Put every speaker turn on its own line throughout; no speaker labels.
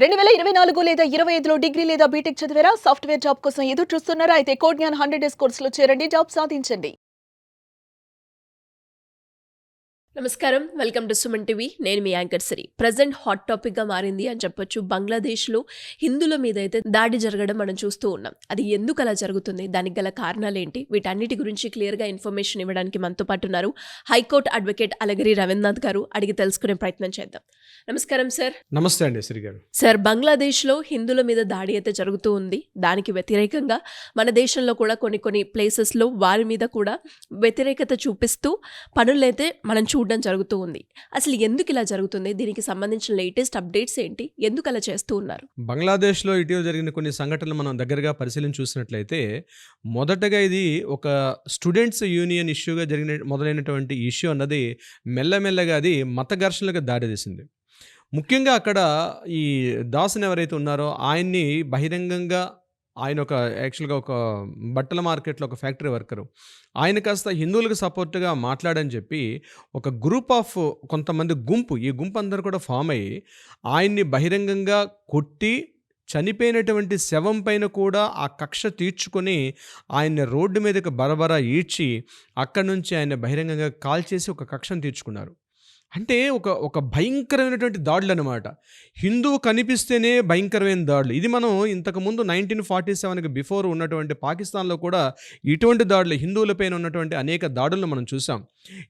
2024 లేదా 25లో డిగ్రీ లేదా బీటెక్ చదివారా? సాఫ్ట్‌వేర్ జాబ్ కోసం ఎదురు చూస్తున్నారా? అయితే కోడ్ జ్ఞాన్ 100 డేస్ కోర్సులో చేరండి. జాబ్ సాధించండి. నమస్కారం, వెల్కమ్ టు సుమన్ టీవీ. నేను మీ యాంకర్ సిరి. ప్రజెంట్ హాట్ టాపిక్గా మారింది అని చెప్పొచ్చు. బంగ్లాదేశ్లో హిందువుల మీద అయితే దాడి జరగడం మనం చూస్తూ ఉన్నాం. అది ఎందుకు అలా జరుగుతుంది, దానికి గల కారణాలు ఏంటి, వీటన్నిటి గురించి క్లియర్గా ఇన్ఫర్మేషన్ ఇవ్వడానికి మనతో పాటు ఉన్నారు హైకోర్టు అడ్వకేట్ అలగిరి రవీంద్రనాథ్ గారు. అడిగి తెలుసుకునే ప్రయత్నం చేద్దాం. నమస్కారం సార్.
నమస్తే అండి శ్రీ గారు.
సార్, బంగ్లాదేశ్లో హిందువుల మీద దాడి అయితే జరుగుతూ ఉంది. దానికి వ్యతిరేకంగా మన దేశంలో కూడా కొన్ని ప్లేసెస్లో వారి మీద కూడా వ్యతిరేకత చూపిస్తూ పనులైతే మనం చూడడం జరుగుతూ ఉంది. అసలు ఎందుకు ఇలా జరుగుతుంది, దీనికి సంబంధించిన లేటెస్ట్ అప్డేట్స్ ఏంటి, ఎందుకు అలా చేస్తూ ఉన్నారు?
బంగ్లాదేశ్లో ఇటీవల జరిగిన కొన్ని సంఘటనలు మనం దగ్గరగా పరిశీలించి చూసినట్లయితే, మొదటగా ఇది ఒక స్టూడెంట్స్ యూనియన్ ఇష్యూగా మొదలైనటువంటి ఇష్యూ అన్నది మెల్లమెల్లగా అది మత ఘర్షణలకు దారితీసింది. ముఖ్యంగా అక్కడ ఈ దాసుని ఎవరైతే ఉన్నారో ఆయన్ని బహిరంగంగా, ఆయన యాక్చువల్గా ఒక బట్టల మార్కెట్లో ఒక ఫ్యాక్టరీ వర్కరు, ఆయన కాస్త హిందువులకు సపోర్ట్గా మాట్లాడని చెప్పి ఒక గ్రూప్ ఆఫ్ కొంతమంది ఈ గుంపు అందరూ కూడా ఫామ్ అయ్యి ఆయన్ని బహిరంగంగా కొట్టి, చనిపోయినటువంటి శవం పైన కూడా ఆ కక్ష తీర్చుకొని ఆయన్ని రోడ్డు మీదకి బరబరా ఈడ్చి అక్కడి నుంచి ఆయన బహిరంగంగా కాల్చేసి ఒక కక్షను తీర్చుకున్నారు. అంటే ఒక భయంకరమైనటువంటి దాడులు అనమాట. హిందువు కనిపిస్తేనే భయంకరమైన దాడులు. ఇది మనం ఇంతకుముందు 1947కి బిఫోర్ ఉన్నటువంటి పాకిస్తాన్లో కూడా ఇటువంటి దాడులు, హిందువులపైన ఉన్నటువంటి అనేక దాడులను మనం చూసాం.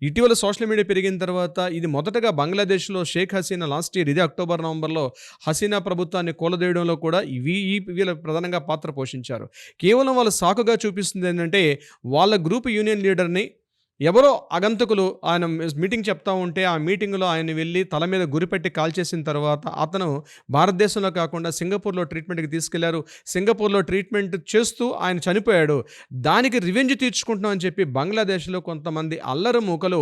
ఇటీవల సోషల్ మీడియా పెరిగిన తర్వాత ఇది మొదటగా బంగ్లాదేశ్లో షేక్ హసీనా లాస్ట్ ఇయర్ ఇదే అక్టోబర్ నవంబర్లో హసీనా ప్రభుత్వాన్ని కూలదేయడంలో కూడా వీళ్ళు ప్రధానంగా పాత్ర పోషించారు. కేవలం వాళ్ళ సాకుగా చూపిస్తుంది ఏంటంటే, వాళ్ళ గ్రూప్ యూనియన్ లీడర్ని ఎవరో అగంతకులు ఆయన మీటింగ్ చెప్తా ఉంటే ఆ మీటింగ్లో ఆయన వెళ్ళి తల మీద గురిపెట్టి కాల్చేసిన తర్వాత అతను భారతదేశంలో కాకుండా సింగపూర్లో ట్రీట్మెంట్కి తీసుకెళ్లారు. సింగపూర్లో ట్రీట్మెంట్ చేస్తూ ఆయన చనిపోయాడు. దానికి రివెంజ్ తీర్చుకుంటున్నాం అని చెప్పి బంగ్లాదేశ్లో కొంతమంది అల్లరి మూకలు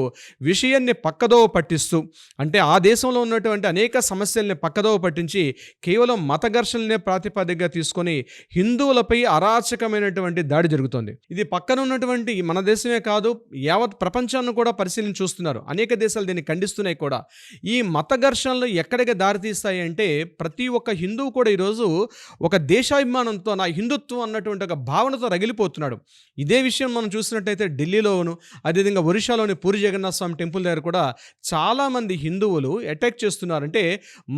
విషయాన్ని పక్కదోవ పట్టిస్తూ, అంటే ఆ దేశంలో ఉన్నటువంటి అనేక సమస్యల్ని పక్కదోవ పట్టించి కేవలం మత ఘర్షణలనే ప్రాతిపదికగా తీసుకొని హిందువులపై అరాచకమైనటువంటి దాడి జరుగుతోంది. ఇది పక్కన ఉన్నటువంటి మన దేశమే కాదు, యావత్ ప్రపంచాన్ని కూడా పరిశీలించి చూస్తున్నారు. అనేక దేశాలు దీన్ని ఖండిస్తున్నాయి కూడా. ఈ మత ఘర్షణలు ఎక్కడికి దారితీస్తాయి అంటే, ప్రతి ఒక్క హిందువు కూడా ఈరోజు ఒక దేశాభిమానంతో, నా హిందుత్వం అన్నటువంటి ఒక భావనతో రగిలిపోతున్నాడు. ఇదే విషయం మనం చూసినట్టయితే ఢిల్లీలోను, అదేవిధంగా ఒరిస్సాలోని పూరి జగన్నాథ స్వామి టెంపుల్ దగ్గర కూడా చాలామంది హిందువులు అటాక్ చేస్తున్నారు. అంటే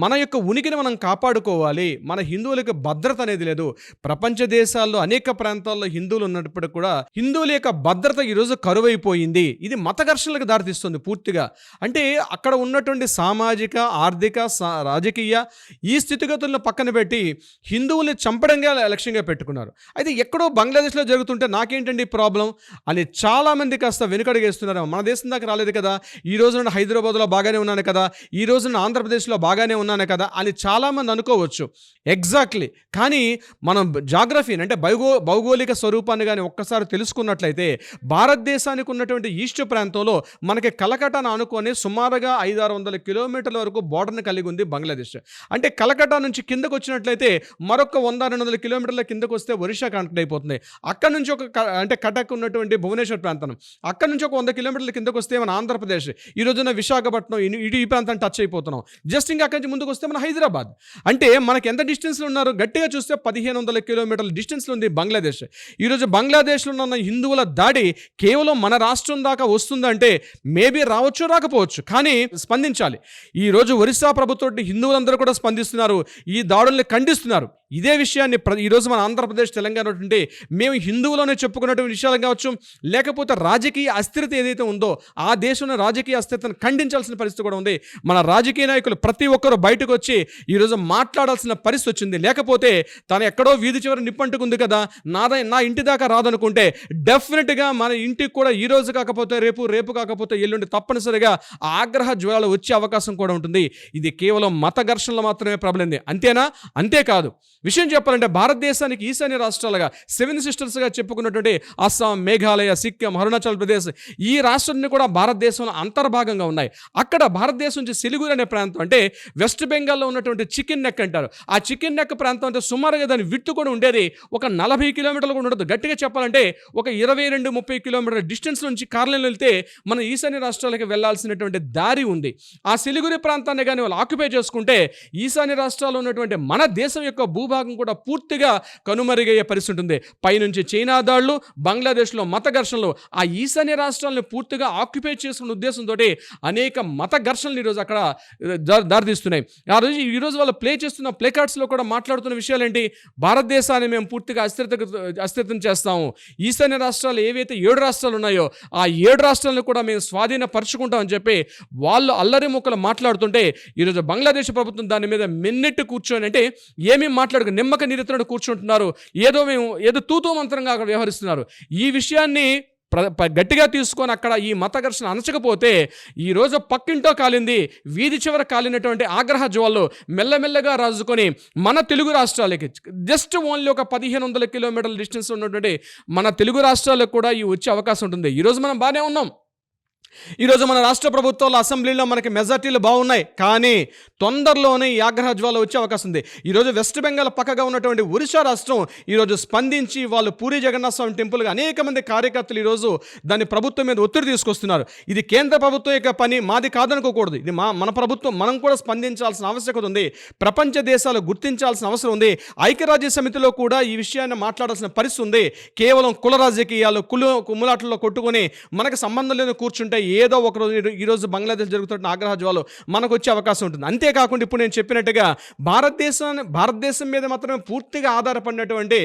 మన యొక్క ఉనికిని మనం కాపాడుకోవాలి, మన హిందువులకు భద్రత అనేది లేదు. ప్రపంచ దేశాల్లో అనేక ప్రాంతాల్లో హిందువులు ఉన్నప్పుడు కూడా హిందువుల యొక్క భద్రత ఈరోజు కరువైపోయింది. ఇది మత ఘర్షణలకు దారితీస్తుంది పూర్తిగా. అంటే అక్కడ ఉన్నటువంటి సామాజిక, ఆర్థిక, రాజకీయ ఈ స్థితిగతులను పక్కన పెట్టి హిందువుల్ని చంపడంగా లక్ష్యంగా పెట్టుకున్నారు. అయితే ఎక్కడో బంగ్లాదేశ్లో జరుగుతుంటే నాకేంటండి ప్రాబ్లం అని చాలామంది కాస్త వెనుకడుగేస్తున్నారు. మన దేశం దాకా రాలేదు కదా, ఈ రోజున హైదరాబాద్లో బాగానే ఉన్నాను కదా, ఈ రోజున ఆంధ్రప్రదేశ్లో బాగానే ఉన్నాను కదా అని చాలామంది అనుకోవచ్చు. ఎగ్జాక్ట్లీ. కానీ మనం జాగ్రఫీని, అంటే భౌగోళిక స్వరూపాన్ని కానీ ఒక్కసారి తెలుసుకున్నట్లయితే, భారతదేశానికి ఉన్నటువంటి ఈస్ట్ ప్రాంతంలో మనకి కలకటాను ఆనుకొని సుమారుగా 500-600 కిలోమీటర్ల వరకు బోర్డర్ని కలిగి ఉంది బంగ్లాదేశ్. అంటే కలకటా నుంచి కిందకు వచ్చినట్లయితే మరొక 100-200 కిలోమీటర్ల కిందకు వస్తే ఒరిస్సా కనెక్ట్ అయిపోతుంది. అక్కడ నుంచి అంటే కటక్ ఉన్నటువంటి భువనేశ్వర్ ప్రాంతం, అక్కడ నుంచి ఒక 100 కిలోమీటర్ల కిందకు వస్తే మన ఆంధ్రప్రదేశ్, ఈ రోజున విశాఖపట్నం, ఇటు ఈ ప్రాంతాన్ని టచ్ అయిపోతున్నాం. జస్ట్ ఇంకా అక్కడి నుంచి ముందుకు వస్తే మన హైదరాబాద్. అంటే మనకి ఎంత డిస్టెన్స్లో ఉన్నారు, గట్టిగా చూస్తే 1500 కిలోమీటర్ల డిస్టెన్స్లో ఉంది బంగ్లాదేశ్. ఈరోజు బంగ్లాదేశ్లో ఉన్న హిందువుల దాడి కేవలం మన రాష్ట్రం దాకా వస్తుందంటే మేబీ రావచ్చు, రాకపోవచ్చు, కానీ స్పందించాలి. ఈరోజు ఒరిస్సా ప్రభుత్వం హిందువులందరూ కూడా స్పందిస్తున్నారు, ఈ దాడుల్ని ఖండిస్తున్నారు. ఇదే విషయాన్ని ఈరోజు మన ఆంధ్రప్రదేశ్, తెలంగాణ ఉంటే మేము హిందువులోనే చెప్పుకున్నటువంటి విషయాలు కావచ్చు, లేకపోతే రాజకీయ అస్థిరత ఏదైతే ఉందో ఆ దేశంలో రాజకీయ అస్థిరతను ఖండించాల్సిన పరిస్థితి కూడా ఉంది. మన రాజకీయ నాయకులు ప్రతి ఒక్కరు బయటకు వచ్చి ఈరోజు మాట్లాడాల్సిన పరిస్థితి వచ్చింది. లేకపోతే తను ఎక్కడో వీధి చివరి నిప్పంటుకుంది కదా, నా ఇంటి దాకా రాదనుకుంటే డెఫినెట్గా మన ఇంటికి కూడా ఈ రోజు కాకపోతే రేపు కాకపోతే ఎల్లుండి తప్పనిసరిగా ఆగ్రహ జ్వాలలు వచ్చే అవకాశం కూడా ఉంటుంది. ఇది కేవలం మత ఘర్షణలు మాత్రమే ప్రబలింది, అంతేనా? అంతేకాదు. విషయం చెప్పాలంటే భారతదేశానికి ఈశాన్య రాష్ట్రాలుగా 7 సిస్టర్స్గా చెప్పుకున్నటువంటి అస్సాం, మేఘాలయ, సిక్కిం, అరుణాచల్ ప్రదేశ్ ఈ రాష్ట్రాన్ని కూడా భారతదేశంలో అంతర్భాగంగా ఉన్నాయి. అక్కడ భారతదేశం నుంచి సిలిగురి అనే ప్రాంతం, అంటే వెస్ట్ బెంగాల్లో ఉన్నటువంటి చికెన్ నెక్ అంటారు. ఆ చికెన్ నెక్ ప్రాంతం అంటే సుమారుగా దాని విడ్త్ కూడా ఉండేది ఒక 40 కిలోమీటర్లు కూడా ఉండదు. గట్టిగా చెప్పాలంటే ఒక 22-30 కిలోమీటర్ల డిస్టెన్స్ నుంచి కార్లలో వెళ్తే మన ఈశాన్య రాష్ట్రాలకు వెళ్లాల్సినటువంటి దారి ఉంది. ఆ సిలిగురి ప్రాంతాన్ని కానీ వాళ్ళు ఆక్యుపై చేసుకుంటే ఈశాన్య రాష్ట్రాల్లో ఉన్నటువంటి మన దేశం యొక్క భూభాగం కూడా పూర్తిగా కనుమరుగయ్యే పరిస్థితి ఉంటుంది. పైనుంచి చైనా దాడులు, బంగ్లాదేశ్లో మత ఘర్షణలు, ఆ ఈశాన్య రాష్ట్రాలను పూర్తిగా ఆక్యుపై చేసుకున్న ఉద్దేశంతో అనేక మత ఘర్షణలు ఈరోజు అక్కడ దారితీస్తున్నాయి. ఈరోజు వాళ్ళు ప్లే చేస్తున్న ప్లే కార్డ్స్లో కూడా మాట్లాడుతున్న విషయాలు ఏంటి? భారతదేశాన్ని మేము పూర్తిగా అస్థిరతం చేస్తాము. ఈశాన్య రాష్ట్రాలు ఏవైతే 7 రాష్ట్రాలు ఉన్నాయో ఆ 7 రాష్ట్రాలను కూడా మేము స్వాధీనపరుచుకుంటామని చెప్పి వాళ్ళు అల్లరి ముక్కలు మాట్లాడుతుంటే ఈరోజు బంగ్లాదేశ్ ప్రభుత్వం దాని మీద మిన్నెట్టు కూర్చొని, అంటే ఏమీ మాట్లాడుకు నిమ్మక నీరెత్తునట్టు కూర్చుంటున్నారు. ఏదో తూతూ మంత్రంగా అక్కడ వ్యవహరిస్తున్నారు. ఈ విషయాన్ని గట్టిగా తీసుకొని అక్కడ ఈ మత ఘర్షణ అణచకపోతే ఈరోజు పక్కింటో కాలింది, వీధి చివర కాలినటువంటి ఆగ్రహ జ్వాలు మెల్లమెల్లగా రాజుకొని మన తెలుగు రాష్ట్రాలకి జస్ట్ ఓన్లీ ఒక 1500 కిలోమీటర్ల డిస్టెన్స్ ఉన్నటువంటి మన తెలుగు రాష్ట్రాలకు కూడా ఈ వచ్చే అవకాశం ఉంటుంది. ఈరోజు మనం బాగానే ఉన్నాం. ఈరోజు మన రాష్ట్ర ప్రభుత్వాల అసెంబ్లీలో మనకి మెజార్టీలు బాగున్నాయి, కానీ తొందరలోనే ఈ ఆగ్రహ జ్వాల వచ్చే అవకాశం ఉంది. ఈరోజు వెస్ట్ బెంగాల్ పక్కగా ఉన్నటువంటి ఒరిస్సా రాష్ట్రం ఈరోజు స్పందించి వాళ్ళు పూరి జగన్నాథ స్వామి టెంపుల్గా అనేక మంది కార్యకర్తలు ఈరోజు దాన్ని ప్రభుత్వం మీద ఒత్తిడి తీసుకొస్తున్నారు. ఇది కేంద్ర ప్రభుత్వం యొక్క పని, మాది కాదనుకోకూడదు. ఇది మన ప్రభుత్వం, మనం కూడా స్పందించాల్సిన ఆవశ్యకత ఉంది. ప్రపంచ దేశాలు గుర్తించాల్సిన అవసరం ఉంది. ఐక్యరాజ్య సమితిలో కూడా ఈ విషయాన్ని మాట్లాడాల్సిన పరిస్థితి ఉంది. కేవలం కుల రాజకీయాలు, కుమ్ములాటల్లో కొట్టుకొని మనకు సంబంధం లేని కూర్చుంటే ఏదో ఒకరోజు ఈరోజు బంగ్లాదేశ్ జరుగుతున్న ఆగ్రహ జ్వాలు మనకు వచ్చే అవకాశం ఉంటుంది. అంతేకాకుండా ఇప్పుడు నేను చెప్పినట్టుగా భారతదేశం మీద మాత్రమే పూర్తిగా ఆధారపడినటువంటి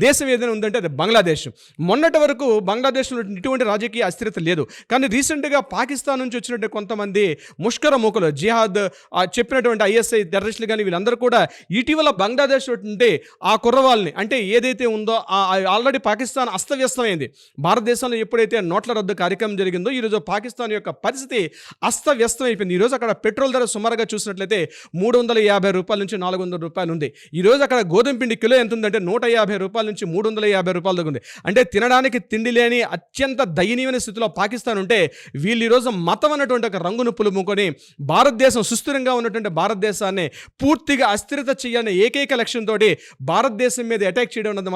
దేశం ఏదైనా ఉందంటే అది బంగ్లాదేశ్. మొన్నటి వరకు బంగ్లాదేశ్లో ఇటువంటి రాజకీయ అస్థిరత లేదు, కానీ రీసెంట్గా పాకిస్తాన్ నుంచి వచ్చినటువంటి కొంతమంది ముష్కర మూకలు, జిహాద్ చెప్పినటువంటి ఐఎస్ఐ టెర్రరిస్టులు కానీ వీళ్ళందరూ కూడా ఇటీవల బంగ్లాదేశ్ ఉంటే ఆ కుర్రవాళ్ళని, అంటే ఏదైతే ఉందో ఆల్రెడీ పాకిస్తాన్ అస్తవ్యస్తమైంది. భారతదేశంలో ఎప్పుడైతే నోట్ల రద్దు కార్యక్రమం జరిగిందో ఈరోజు పాకిస్తాన్ యొక్క పరిస్థితి అస్తవ్యస్తం అయిపోయింది. ఈరోజు అక్కడ పెట్రోల్ ధర సుమారుగా చూసినట్లయితే 350 రూపాయల నుంచి 400 రూపాయలు ఉంది. ఈరోజు అక్కడ గోధుమ పిండి కిలో ఎంత ఉందంటే 150 రూపాయల నుంచి 350 రూపాయల దగ్గర ఉంది. అంటే తినడానికి తిండి లేని అత్యంత దయనీయమైన స్థితిలో పాకిస్తాన్ ఉంటే వీళ్ళు ఈరోజు మతం అన్నటువంటి ఒక రంగును పులుముకొని భారతదేశం సుస్థిరంగా ఉన్నటువంటి భారతదేశాన్ని పూర్తిగా అస్థిరత చేయాలనే ఏకైక లక్ష్యంతో భారతదేశం మీద అటాక్ చేయడం అన్నది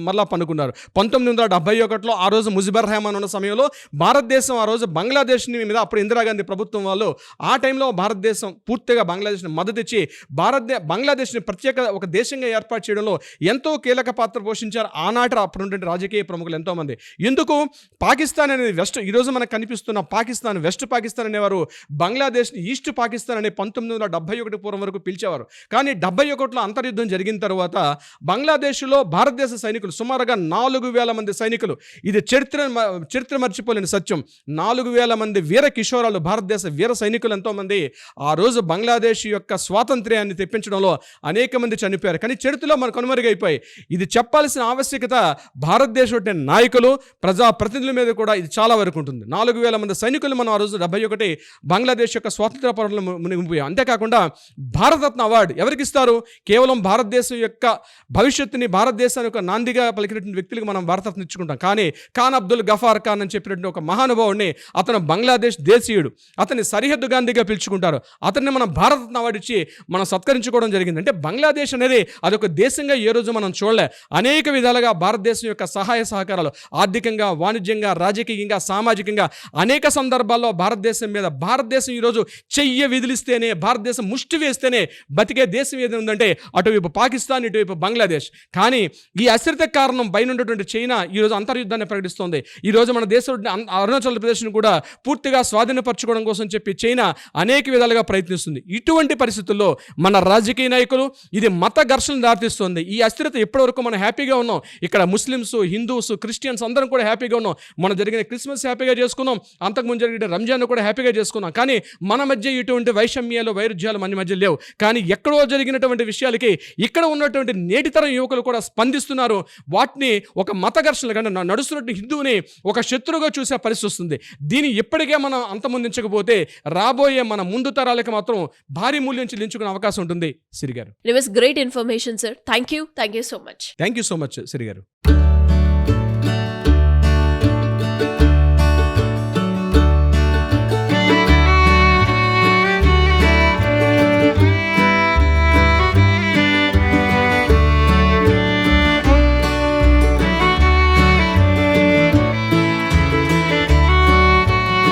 మళ్ళా పనుకున్నారు. 1971లో ఆ రోజు ముజిబుర్ రెహమాన్ ఉన్న సమయంలో భారతదేశం ఆ రోజు బంగ్లాదేశ్ని మీద, అప్పుడు ఇందిరాగాంధీ ప్రభుత్వం వాళ్ళు ఆ టైంలో భారతదేశం పూర్తిగా బంగ్లాదేశ్ని మద్దతు ఇచ్చి బంగ్లాదేశ్ని ప్రత్యేక ఒక దేశంగా ఏర్పాటు చేయడంలో ఎంతో కీలక పాత్ర పోషించారు ఆనాటి అప్పుడున్నటువంటి రాజకీయ ప్రముఖులు ఎంతోమంది. ఎందుకు పాకిస్తాన్ అనేది వెస్ట్, ఈరోజు మనకు కనిపిస్తున్న పాకిస్తాన్ వెస్ట్ పాకిస్తాన్ అనేవారు బంగ్లాదేశ్ని ఈస్ట్ పాకిస్తాన్ అనే 1971 పూర్వం వరకు పిలిచేవారు. కానీ 71లో అంతర్యుద్ధం జరిగిన తర్వాత బంగ్లాదేశ్లో భారతదేశ సైనికులు సుమారుగా 4000 మంది సైనికులు, ఇది చరిత్ర మర్చిపోలేని సత్యం, 4000 మంది వీర కిషోరాలు, భారతదేశ వీర సైనికులు ఎంతోమంది ఆ రోజు బంగ్లాదేశ్ యొక్క స్వాతంత్ర్యాన్ని తెప్పించడంలో అనేక మంది చనిపోయారు. కానీ చరిత్రలో మనకు కనుమరుగైపోయి. ఇది చెప్పాల్సిన ఆవశ్యకత భారతదేశ నాయకులు, ప్రజాప్రతినిధుల మీద కూడా ఇది చాలా వరకు ఉంటుంది. 4000 మంది సైనికులు మనం ఆ రోజు 71 బంగ్లాదేశ్ యొక్క స్వాతంత్ర పోరాటంలో మునిగిపోయాం. అంతేకాకుండా భారతరత్న అవార్డు ఎవరికి ఇస్తారు? కేవలం భారతదేశం యొక్క భవిష్యత్తుని, భారతదేశానికి ఒక నాందిగా పలికినటువంటి వ్యక్తులకు మనం భారతరత్న ఇచ్చుకుంటాం. కానీ ఖాన్ అబ్దుల్ గఫార్ ఖాన్ అని చెప్పినటువంటి ఒక మహానుభావుడిని, అతను బంగ్లాదేశ్ దేశీయుడు, అతన్ని సరిహద్దు గాంధీగా పిలుచుకుంటారు. అతన్ని మనం భారతరత్న అవార్డు ఇచ్చి మనం సత్కరించుకోవడం జరిగింది. అంటే బంగ్లాదేశ్ అనేది అదొక దేశంగా ఏ రోజు మనం చూడలే. అనేక విధాలుగా భారతదేశం యొక్క సహాయ సహకారాలు ఆర్థికంగా, వాణిజ్యంగా, రాజకీయంగా, సామాజికంగా అనేక సందర్భాల్లో భారతదేశం ఈరోజు చెయ్యి విదిలిస్తేనే, భారతదేశం ముష్టి వేస్తేనే బతికే దేశం ఏదైనా ఉందంటే అటువైపు పాకిస్తాన్, ఇటువైపు బంగ్లాదేశ్. కానీ ఈ అస్థిరత కారణం పైన ఉన్నటువంటి చైనా ఈరోజు అంతర్యుద్ధాన్ని ప్రకటిస్తోంది. ఈరోజు మన దేశం అరుణాచల్ ప్రదేశ్ను కూడా పూర్తిగా స్వాధీనపరచుకోవడం కోసం చెప్పి చైనా అనేక విధాలుగా ప్రయత్నిస్తుంది. ఇటువంటి పరిస్థితుల్లో మన రాజకీయ నాయకులు ఇది మత ఘర్షణ దారితీస్తుంది. ఈ అస్థిరత ఇప్పటివరకు మనం హ్యాపీగా ఉన్నాం. ఇక్కడ ముస్లిమ్స్, హిందూస్, క్రిస్టియన్స్ అందరం కూడా హ్యాపీగా ఉన్నాం. మనం జరిగిన క్రిస్మస్ హ్యాపీగా చేసుకున్నాం, అంతకుముందు జరిగిన రంజాన్ కూడా హ్యాపీగా చేసుకున్నాం. కానీ మన మధ్య ఇటువంటి వైషమ్యాలు, వైరుధ్యాలు మన మధ్య లేవు. కానీ ఎక్కడో జరిగినటువంటి విషయాలకి ఇక్కడ ఉన్నటువంటి నేటితరం యువకులు కూడా స్పందిస్తున్నారు. వాటిని ఒక మత ఘర్షణ కానీ నడుస్తున్నట్టు హిందువుని ఒక శత్రువుగా చూసే పరిస్థితి వస్తుంది. దీన్ని ఇప్పటికే మనం అంతమొందించకపోతే రాబోయే మన ముందు తరాలకు మాత్రం భారీ మూల్యం చెల్లించుకునే అవకాశం ఉంటుంది. సిరి గారు,
it was great information sir. Thank you so much.
Thank you so much Siri గారు.